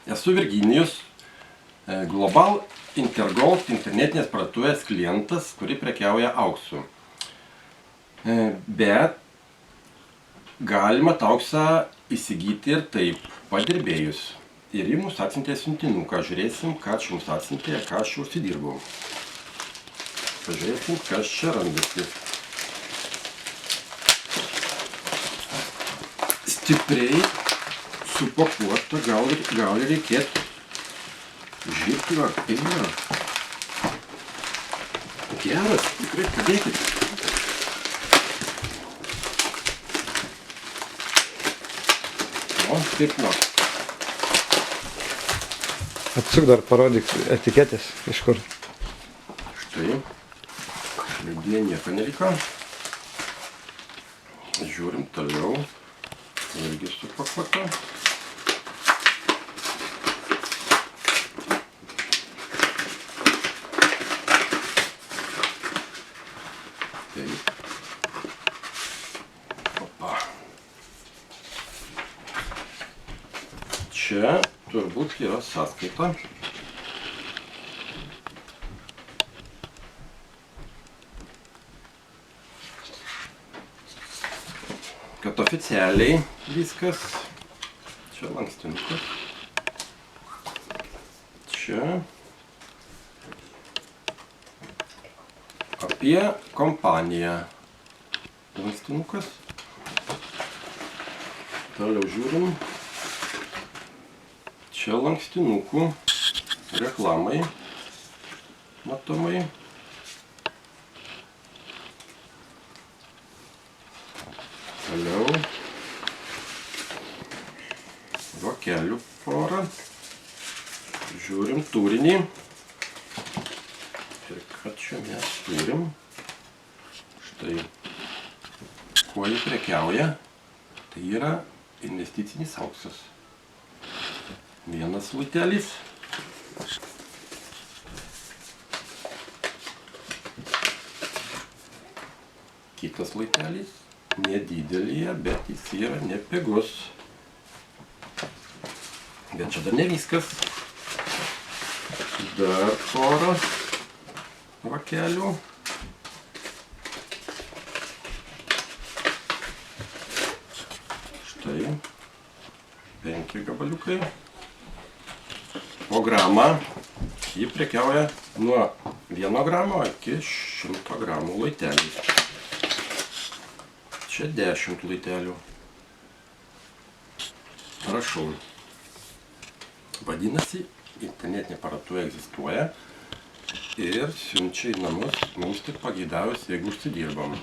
Esu Virginijus, Global Intergold internetinės parduotuvės klientas, kuri prekiauja auksu. Bet galima tą auksą įsigyti ir taip, padirbėjus. Ir ji mums atsiuntė siuntinuką. Žiūrėsim, ką čia mums atsiuntė, ką aš užsidirbau. Pažiūrėsim, kas čia randasi. Stipriai supakuota, gal reikėtų žirklio ar peilio. Geras, tikrai padėkit. O, taip nors. Atsuk dar parodyk etiketės iš kur. Štai. Lidėje nieko neliko. Žiūrim toliau. Irgi supakuota. Taip. Opa. Čia turbūt yra sąskaita. Kad oficialiai viskas. Čia lankstinukas. Čia. Apie kompaniją. Lankstinukas. Toliau žiūrim. Čia lankstinukų reklamai matomai. Toliau vokelių porą. Žiūrim turinį. Ir ką čia mes turim. Štai. Kuo jį prekiauja. Tai yra investicinis auksas. Vienas luitelis. Kitas luitelis. Nedidelėje, bet jis yra nepigus. Bet čia dar ne viskas. Dar porą vakelių. Štai 5 gabaliukai. O gramą jį prekiauja nuo 1 gramo iki 100 gramų luitelis. Čia 10 luitelių. Prašau. Vadinasi, internetinė parduotuvė egzistuoja ir siunčia į namus mums tik pageidavus, jeigu užsidirbam.